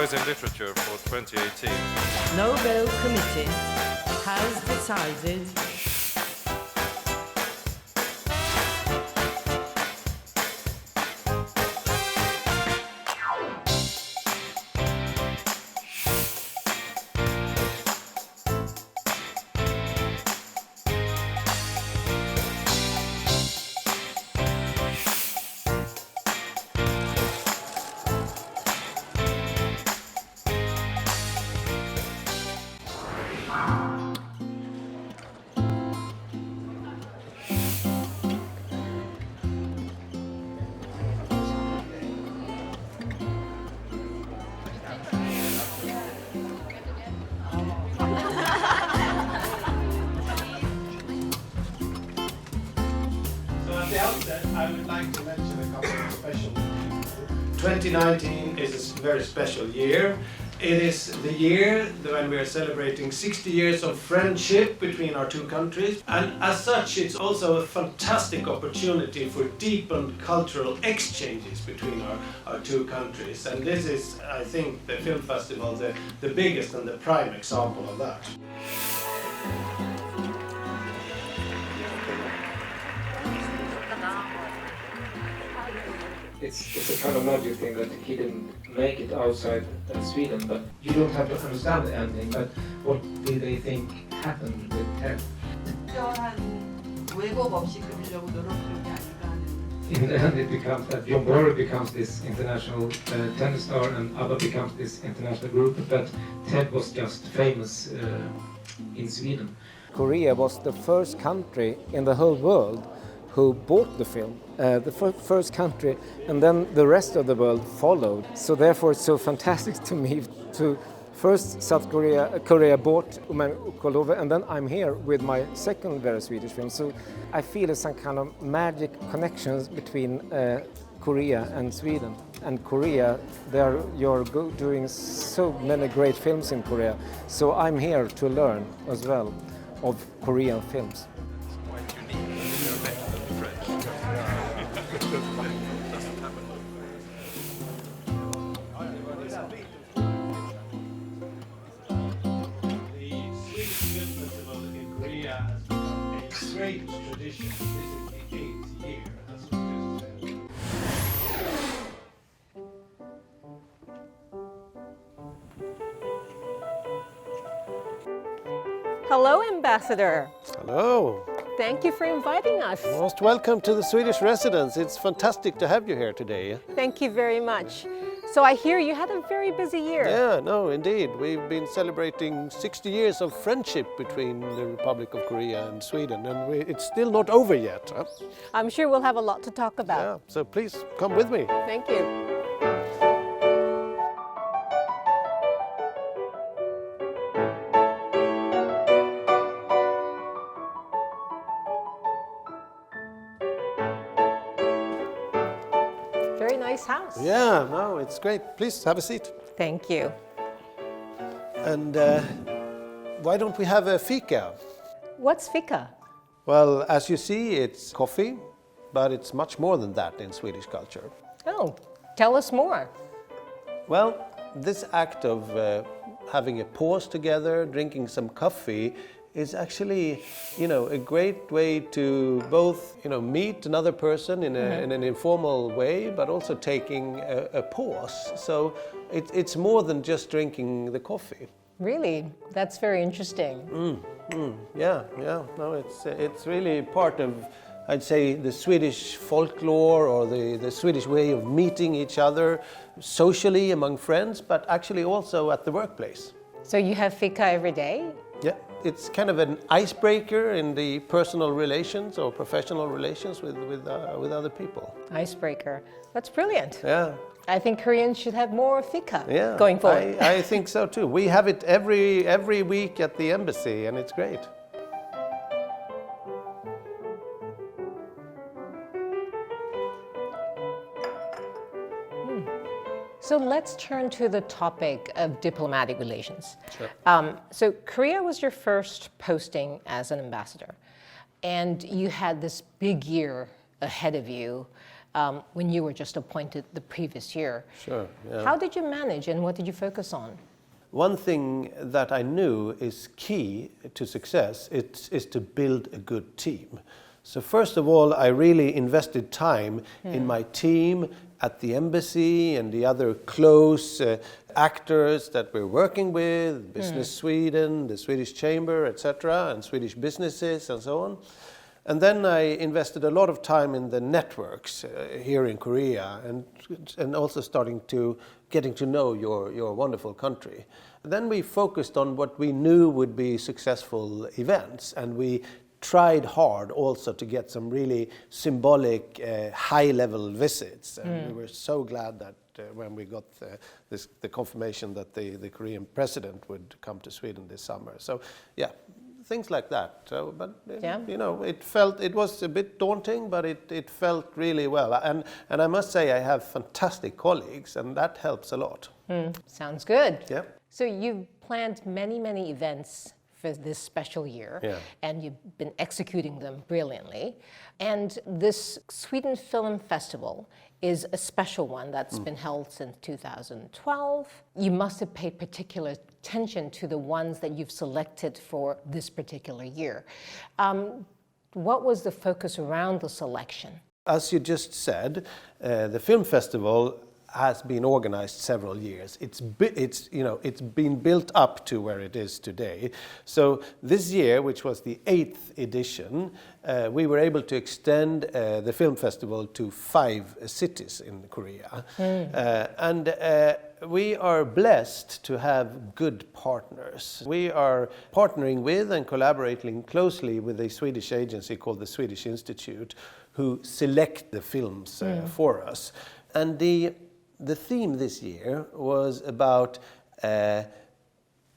In Literature for 2018. Nobel Committee has decided I would like to mention a couple of special things. 2019 is a very special year. It is the year when we are celebrating 60 years of friendship between our two countries. And as such, it's also a fantastic opportunity for deepened cultural exchanges between our two countries. And this is, I think, the film festival, the biggest and the prime example of that. It's a kind of magic thing that he didn't make it outside Sweden, but you don't have to understand the ending, but what did they think happened with Ted? In the end it becomes that John Borg becomes this international tennis star and ABBA becomes this international group, but Ted was just famous in Sweden. Korea was the first country in the whole world who bought the film, the first country, and then the rest of the world followed. So therefore it's so fantastic to me to first South Korea bought Ukolove, and then I'm here with my second very Swedish film. So I feel there's some kind of magic connections between Korea and Sweden. And Korea, you're doing so many great films in Korea. So I'm here to learn as well of Korean films. Great tradition. This is the 8th year, as we just said. Hello, Ambassador. Hello. Thank you for inviting us. Most welcome to the Swedish residence. It's fantastic to have you here today. Thank you very much. So I hear you had a very busy year. Yeah, no, indeed. We've been celebrating 60 years of friendship between the Republic of Korea and Sweden, and it's still not over yet. Huh? I'm sure we'll have a lot to talk about. Yeah, so please come with me. Thank you. Very nice house. Yeah, no, it's great. Please have a seat. Thank you. And why don't we have a fika? What's fika? Well, as you see, it's coffee, but it's much more than that in Swedish culture. Oh, tell us more. Well, this act of having a pause together, drinking some coffee, is actually, a great way to both, meet another person in an informal way, but also taking a pause. So it's more than just drinking the coffee. Really? That's very interesting. Yeah. No, it's really part of, I'd say, the Swedish folklore or the Swedish way of meeting each other socially among friends, but actually also at the workplace. So you have fika every day? Yeah, it's kind of an icebreaker in the personal relations or professional relations with other people. Icebreaker. That's brilliant. Yeah. I think Koreans should have more fika going forward. I think so too. We have it every week at the embassy, and it's great. So let's turn to the topic of diplomatic relations. Sure. So Korea was your first posting as an ambassador, and you had this big year ahead of you when you were just appointed the previous year. Sure. Yeah. How did you manage, and what did you focus on? One thing that I knew is key to success is to build a good team. So first of all, I really invested time in my team at the embassy and the other close actors that we're working with, Business Sweden, the Swedish Chamber, etc., and Swedish businesses and so on. And then I invested a lot of time in the networks here in Korea and also getting to know your wonderful country. Then we focused on what we knew would be successful events, and we tried hard also to get some really symbolic high-level visits. And we were so glad that when we got the confirmation that the Korean president would come to Sweden this summer. So yeah, things like that. So, but you know, it was a bit daunting, but it felt really well. And I must say I have fantastic colleagues, and that helps a lot. Sounds good. Yeah. So you've planned many events for this special year, and you've been executing them brilliantly. And this Sweden Film Festival is a special one that's been held since 2012. You must have paid particular attention to the ones that you've selected for this particular year. What was the focus around the selection? As you just said, the film festival has been organized several years. It's been built up to where it is today. So this year, which was the 8th edition, we were able to extend the film festival to 5 cities in Korea. And we are blessed to have good partners. We are partnering with and collaborating closely with a Swedish agency called the Swedish Institute, who select the films for us. And the theme this year was about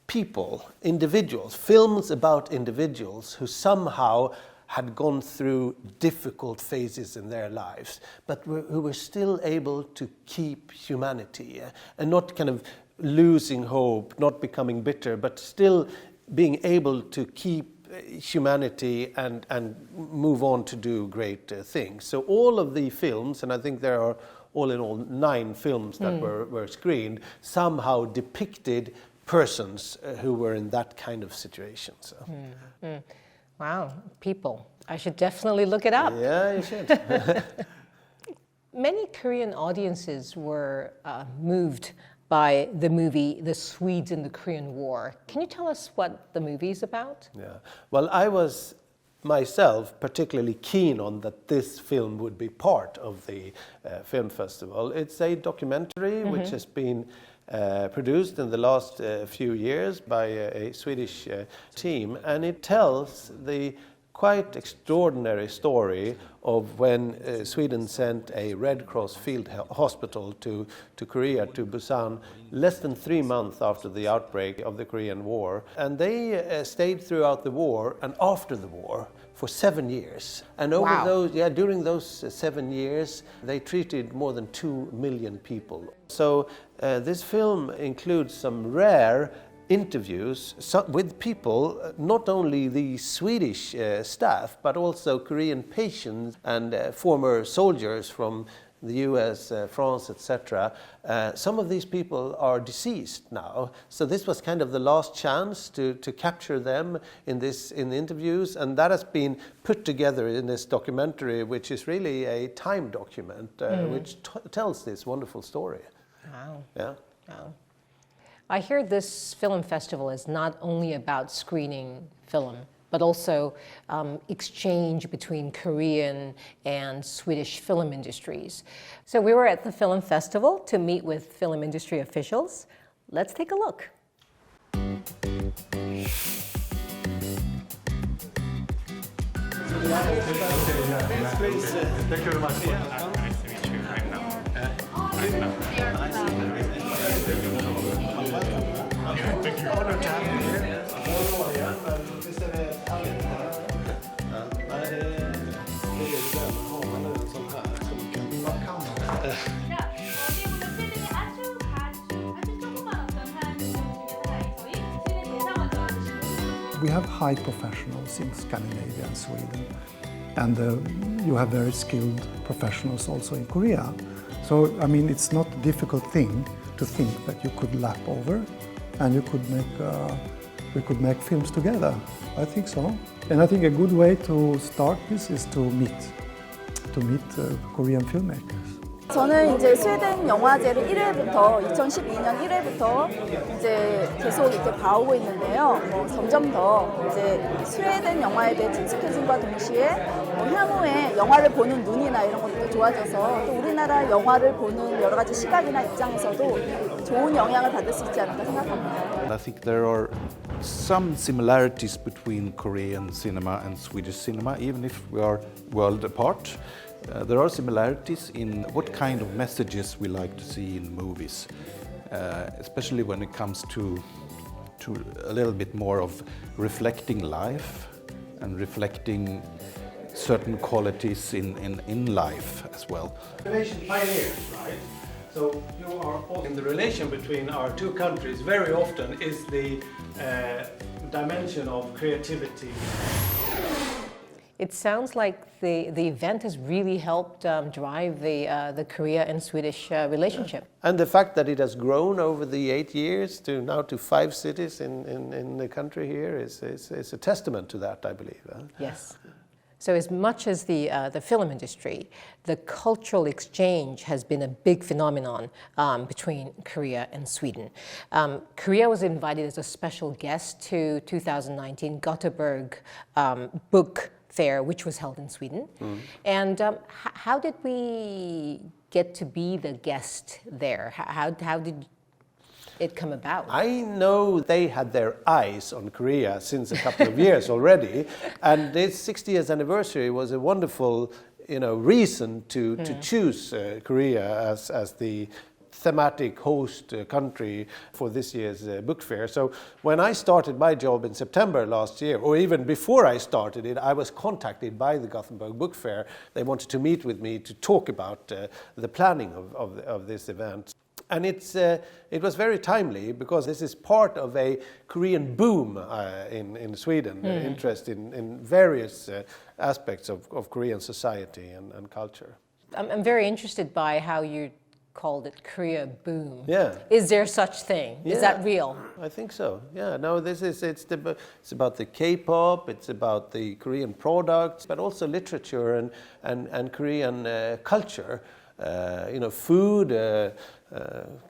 people, individuals, films about individuals who somehow had gone through difficult phases in their lives, but who were still able to keep humanity and not kind of losing hope, not becoming bitter, but still being able to keep humanity and move on to do great things. So all of the films, and I think there are all in all 9 films that were screened, somehow depicted persons who were in that kind of situation. So. Wow, people. I should definitely look it up. Yeah, you should. Many Korean audiences were moved by the movie The Swedes in the Korean War. Can you tell us what the movie is about? Yeah. Well, I was myself particularly keen on that this film would be part of the film festival. It's a documentary which has been produced in the last few years by a Swedish team, and it tells the quite extraordinary story of when Sweden sent a Red Cross field hospital to Korea, to Busan, less than 3 months after the outbreak of the Korean War. And they stayed throughout the war and after the war for 7 years. And during those 7 years, they treated more than 2 million people. So this film includes some rare interviews with people, not only the Swedish staff, but also Korean patients and former soldiers from the US, France, etc. Some of these people are deceased now, so this was kind of the last chance to capture them in the interviews, and that has been put together in this documentary, which is really a time document, which tells this wonderful story. Wow. Yeah. Oh. I hear this film festival is not only about screening film, but also exchange between Korean and Swedish film industries. So we were at the film festival to meet with film industry officials. Let's take a look. Please. Thank you very much. Nice to meet you. I'm now. Thank you. Honored to have you here. We have high professionals in Scandinavia and Sweden, and you have very skilled professionals also in Korea. So, I mean, it's not a difficult thing to think that you could lap over and you could we could make films together. I think so. And I think a good way to start this is to meet Korean filmmakers. 저는 이제 스웨덴 영화제를 2012년 1회부터 이제 계속 이렇게 봐오고 있는데요. 점점 더 이제 스웨덴 영화에 대해 친숙해짐과 동시에 향후에 영화를 보는 눈이나 이런 것도 좋아져서 또 우리나라 영화를 보는 여러 가지 시각이나 입장에서도 좋은 영향을 받을 수 있지 않을까 생각합니다. I think there are some similarities between Korean cinema and Swedish cinema, even if we are world apart. There are similarities in what kind of messages we like to see in movies, especially when it comes to a little bit more of reflecting life and reflecting certain qualities in life as well. Relation pioneers, right? So you are also in the relation between our two countries very often is the dimension of creativity. It sounds like the event has really helped drive the Korea and Swedish relationship. And the fact that it has grown over the 8 years to now to 5 cities in the country here is a testament to that, I believe. Yes. So as much as the film industry, the cultural exchange has been a big phenomenon between Korea and Sweden. Korea was invited as a special guest to 2019 Gothenburg book fair, which was held in Sweden. And how did we get to be the guest there? How did it come about? I know they had their eyes on Korea since a couple of years already, and this 60th anniversary was a wonderful, reason to choose Korea as the thematic host country for this year's book fair. So when I started my job in September last year, or even before I started it, I was contacted by the Gothenburg Book Fair. They wanted to meet with me to talk about the planning of this event. And it was very timely because this is part of a Korean boom in Sweden, interest in various aspects of Korean society and culture. I'm very interested by how you called it Korea boom. Yeah. Is there such thing? Yeah. Is that real? I think so. Yeah. No, it's about the K-pop, it's about the Korean products, but also literature and Korean culture. Food,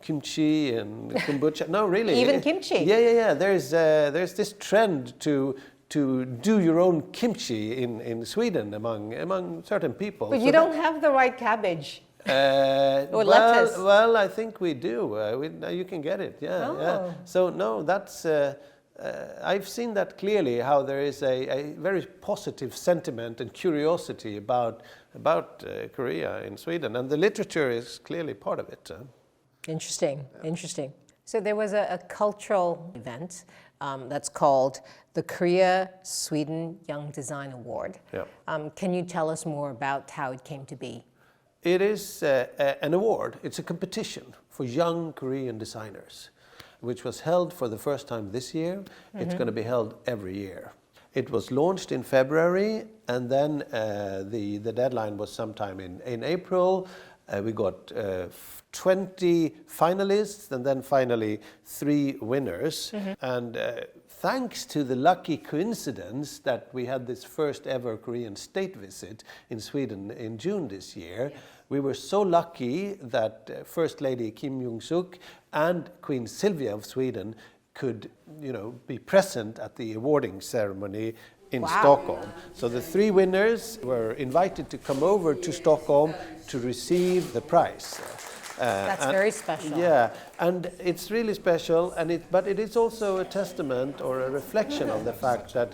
kimchi and kombucha. No, really. Even kimchi. Yeah. There's this trend to do your own kimchi in Sweden among certain people. But you don't have the right cabbage. Or lettuce. Well, I think we do. You can get it. Yeah. So no, that's. I've seen that clearly. How there is a very positive sentiment and curiosity about Korea in Sweden, and the literature is clearly part of it. Interesting. So there was a cultural event that's called the Korea-Sweden Young Design Award. Yeah. Can you tell us more about how it came to be? It is an award. It's a competition for young Korean designers, which was held for the first time this year. It's going to be held every year. It was launched in February, and then the deadline was sometime in April. We got 20 finalists, and then finally 3 winners. And thanks to the lucky coincidence that we had this first ever Korean state visit in Sweden in June this year, we were so lucky that First Lady Kim Jong-suk and Queen Sylvia of Sweden could, be present at the awarding ceremony in Stockholm. So the 3 winners were invited to come over to Stockholm to receive the prize. That's very special. Yeah, and it's really special, but it is also a testament or a reflection of the fact that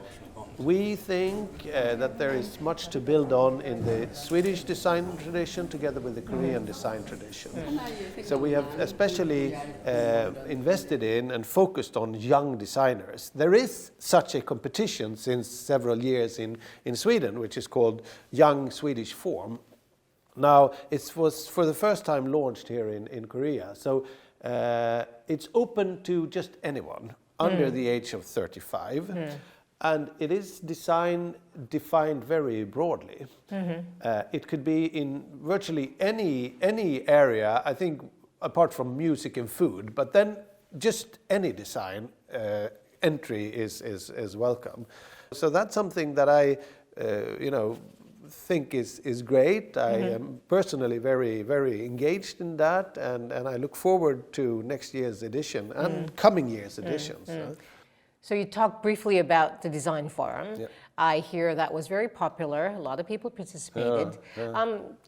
we think that there is much to build on in the Swedish design tradition together with the Korean design tradition. So we have especially invested in and focused on young designers. There is such a competition since several years in Sweden, which is called Young Swedish Form. Now, it was for the first time launched here in Korea. So it's open to just anyone under the age of 35. And it is defined very broadly. It could be in virtually any area, I think, apart from music and food, but then just any design entry is welcome. So that's something that I, think is great. I am personally very, very engaged in that, and I look forward to next year's edition and coming year's editions. So you talked briefly about the design forum. Yeah. I hear that was very popular. A lot of people participated.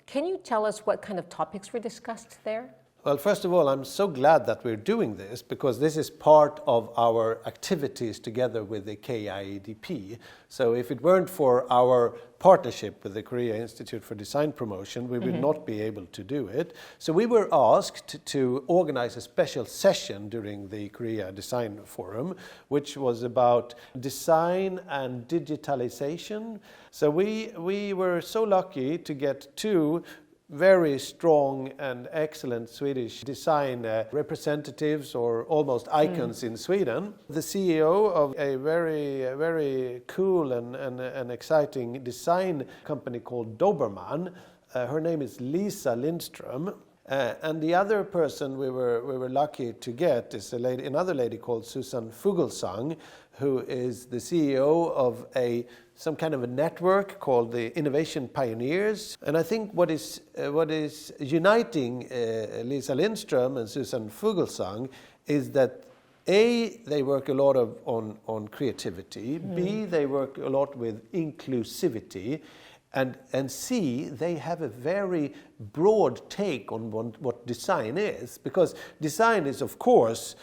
Can you tell us what kind of topics were discussed there? Well, first of all, I'm so glad that we're doing this because this is part of our activities together with the KIEDP. So if it weren't for our partnership with the Korea Institute for Design Promotion, we would not be able to do it. So we were asked to organize a special session during the Korea Design Forum, which was about design and digitalization. So we were so lucky to get 2 very strong and excellent Swedish design representatives or almost icons in Sweden. The CEO of a very, very cool and exciting design company called Dobermann, her name is Lisa Lindström. And the other person we were lucky to get is another lady called Susan Fuglsang, who is the CEO of some kind of a network called the Innovation Pioneers. And I think what is uniting Lisa Lindström and Susan Fuglsang is that A, they work a lot on creativity, B, they work a lot with inclusivity, and C, they have a very broad take on what design is, because design is, of course,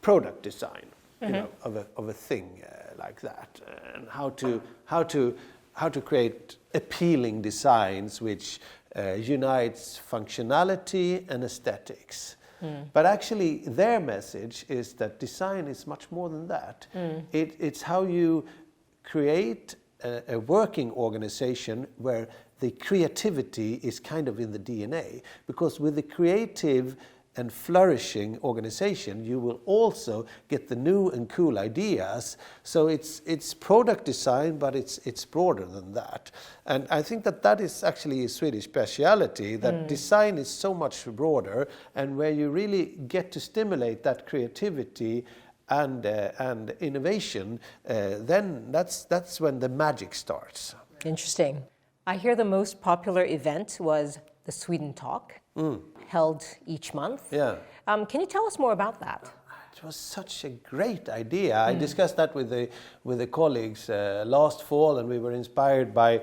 product design, of a thing like that, and how to create appealing designs which unites functionality and aesthetics. But actually, their message is that design is much more than that. It's how you create a working organization where the creativity is kind of in the DNA. Because with the creative and flourishing organization, you will also get the new and cool ideas. So it's product design, but it's broader than that. And I think that is actually a Swedish speciality, that design is so much broader, and where you really get to stimulate that creativity and innovation, then that's when the magic starts. Interesting. I hear the most popular event was the Sweden Talk, held each month. Yeah. Can you tell us more about that? It was such a great idea. I discussed that with the colleagues last fall, and we were inspired by,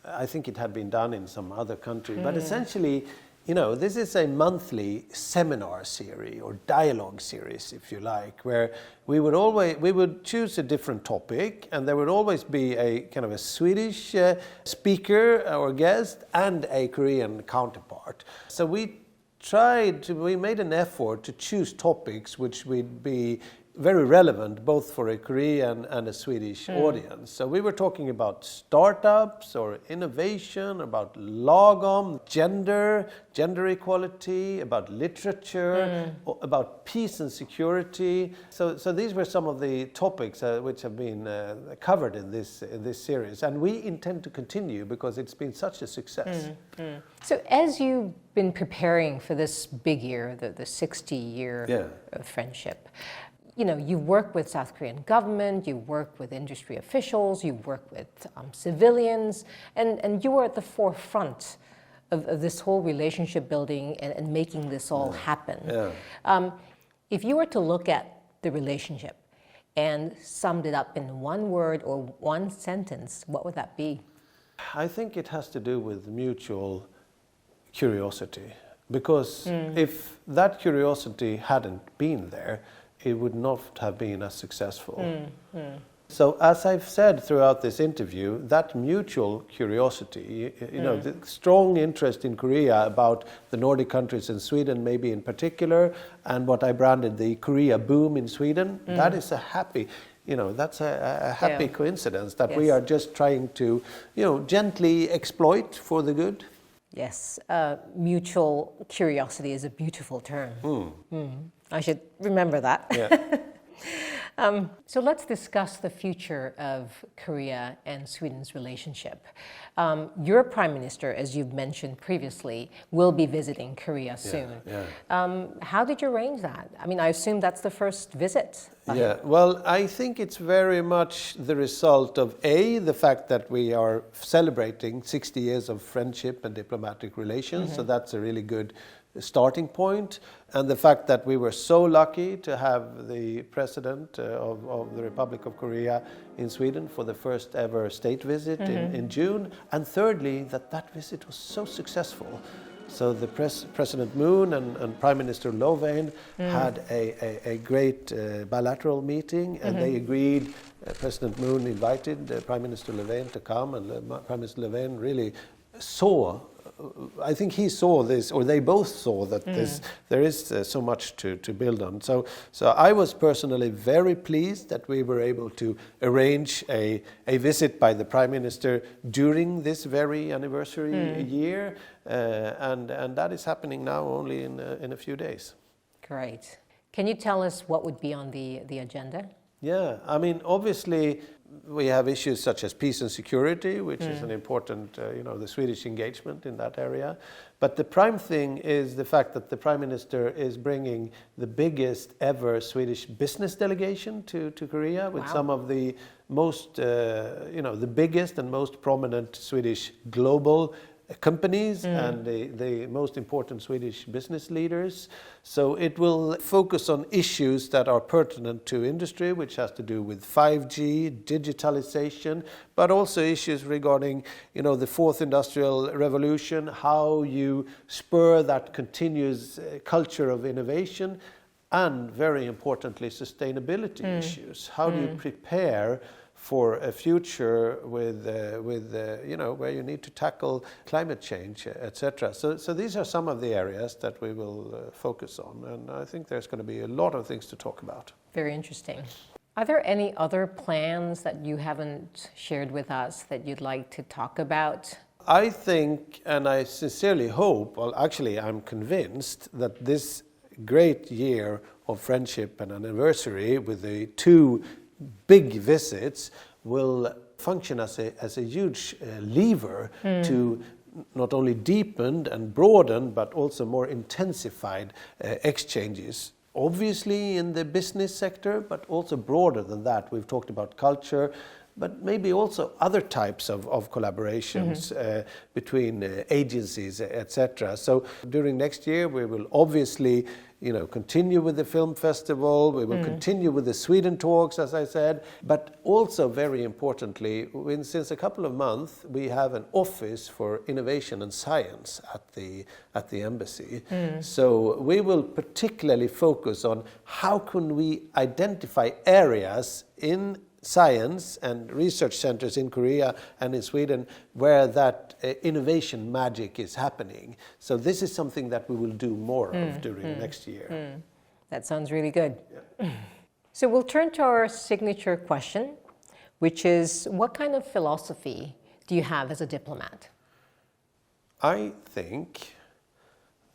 I think it had been done in some other country, but essentially, this is a monthly seminar series or dialogue series, if you like, where we would choose a different topic, and there would always be a kind of a Swedish speaker or guest and a Korean counterpart. So we made an effort to choose topics which would be very relevant both for a Korean and a Swedish audience. So we were talking about startups or innovation, about lagom, gender equality, about literature, about peace and security. So these were some of the topics which have been covered in this series, and we intend to continue because it's been such a success. So as you've been preparing for this big year, the 60-year of friendship, you work with South Korean government, you work with industry officials, you work with civilians, and you were at the forefront of this whole relationship building and making this all happen. Yeah. If you were to look at the relationship and summed it up in one word or one sentence, what would that be? I think it has to do with mutual curiosity. Because if that curiosity hadn't been there, it would not have been as successful. So as I've said throughout this interview, that mutual curiosity, you know, the strong interest in Korea about the Nordic countries and Sweden maybe in particular, and what I branded the Korea boom in Sweden, that is a happy, you know, that's a happy coincidence that we are just trying to, you know, gently exploit for the good. Yes, mutual curiosity is a beautiful term. I should remember that. Yeah. So let's discuss the future of Korea and Sweden's relationship. Your Prime Minister, as you've mentioned previously, will be visiting Korea soon. How did you arrange that? I mean, I assume that's the first visit. Yeah, well, I think it's very much the result of the fact that we are celebrating 60 years of friendship and diplomatic relations, so that's a really good starting point, and the fact that we were so lucky to have the President of the Republic of Korea in Sweden for the first ever state visit in June, and thirdly, that visit was so successful. So the President Moon and Prime Minister Löfven had a great bilateral meeting, and they agreed. President Moon invited Prime Minister Löfven to come, and Prime Minister Löfven really saw. I think he saw this, or they both saw that there is so much to build on. So I was personally very pleased that we were able to arrange a visit by the Prime Minister during this very anniversary year, and that is happening now only in a few days. Great. Can you tell us what would be on the agenda? Yeah, I mean, obviously, we have issues such as peace and security, which is an important, the Swedish engagement in that area. But the prime thing is the fact that the Prime Minister is bringing the biggest ever Swedish business delegation to Korea with some of the most, the biggest and most prominent Swedish global companies and the most important Swedish business leaders. So it will focus on issues that are pertinent to industry, which has to do with 5G, digitalization, but also issues regarding, the fourth industrial revolution, how you spur that continuous culture of innovation, and very importantly, sustainability issues. How do you prepare for a future with where you need to tackle climate change, etc. So these are some of the areas that we will focus on, and I think there's going to be a lot of things to talk about. Very interesting. Are there any other plans that you haven't shared with us that you'd like to talk about? I think, and I sincerely hope, well, actually I'm convinced that this great year of friendship and anniversary with the two big visits will function as a huge lever to not only deepened and broadened, but also more intensified exchanges. Obviously in the business sector, but also broader than that. We've talked about culture, but maybe also other types of collaborations between agencies, etc. So during next year, we will obviously continue with the film festival, we will continue with the Sweden talks, as I said, but also very importantly, since a couple of months, we have an office for innovation and science at the embassy. So we will particularly focus on how can we identify areas in science and research centers in Korea and in Sweden where that innovation magic is happening. So this is something that we will do more of during next year. That sounds really good. Yeah. So we'll turn to our signature question, which is, what kind of philosophy do you have as a diplomat? I think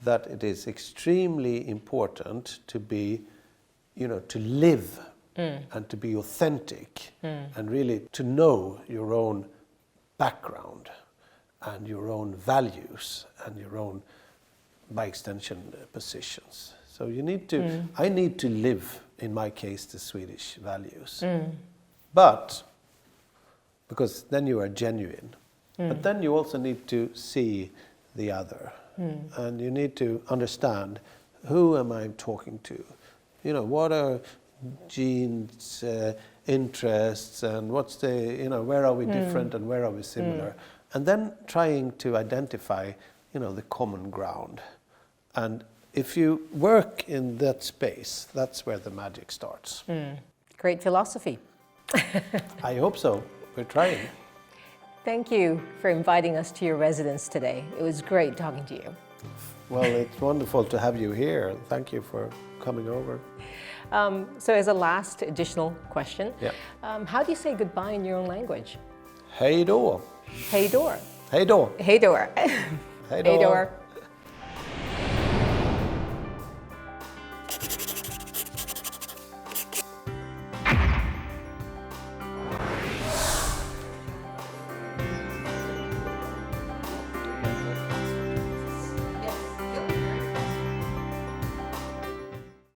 that it is extremely important to be, to live and to be authentic and really to know your own background and your own values and your own, by extension, positions. So you need to, I need to live, in my case, the Swedish values. But, because then you are genuine. But then you also need to see the other. And you need to understand, who am I talking to? You know, what are Jean's interests, and what's the, you know, where are we different and where are we similar? And then trying to identify, you know, the common ground. And if you work in that space, that's where the magic starts. Great philosophy. I hope so. We're trying. Thank you for inviting us to your residence today. It was great talking to you. Well, it's wonderful to have you here. Thank you for coming over. So as a last additional question, Yeah. How do you say goodbye in your own language? Hej då. Hej då. Hej då. Hej då. Hej då. Hej då.